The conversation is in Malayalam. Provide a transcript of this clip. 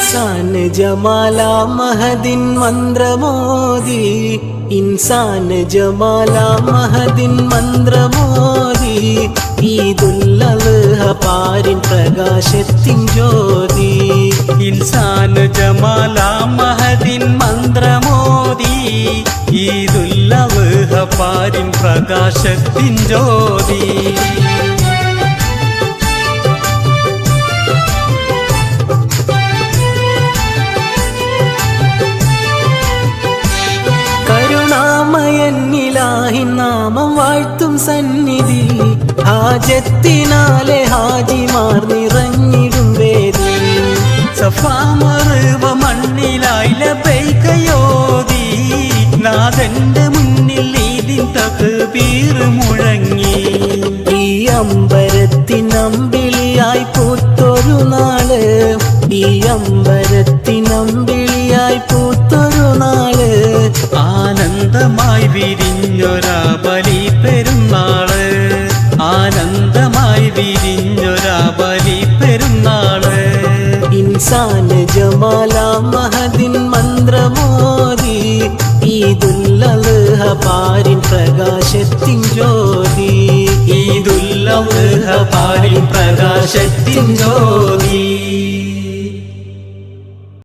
ഇൻസാൻ ജമാല മഹദിൻ മന്ത്രമോദി ഇൻസാൻ ജമാല മഹദിൻ മന്ത്രമോദി ഈദുൽ അദ്ഹ പാരിൻ പ്രകാശത്തിൻ ജ്യോതി ഇൻസാൻ ജമാല മഹദിൻ മന്ത്രമോദി ഈദുൽ അദ്ഹ പാരിൻ പ്രകാശത്തിൻ ജ്യോതി കരുണാമയന്നിലാഹിൻ നാമം വാഴ്ത്തും സന്നിധി ഹാജത്തിനാലെ ഹാജിമാർ നിറഞ്ഞിടും വേദി സഫാ മറുവ മണ്ണിലായി ലബൈകയോതി നാഥന്റെ മുന്നിൽ ഈദിൻ തക്ബീർ മുഴങ്ങി ഈ അമ്പരത്തിനമ്പിളിയായി പൂത്തൊരു നാള് ഈ അമ്പരത്തിനമ്പിളിയായി പൂത്തൊരു നാള് ആനന്ദമായി വിരിഞ്ഞൊരാ ബലി പെരുന്നാള് ആനന്ദമായി വിരിഞ്ഞൊരാ ബലി പെരുന്നാള് ഇൻസാൻ ജമാല മഹദിൻ മന്ത്രമോദി ഈദുൽ അദ്ഹ പാരിൻ പ്രകാശത്തിൻ ജ്യോതി ഈദുൽ അദ്ഹ പാരിൻ പ്രകാശത്തിൻ ജ്യോതി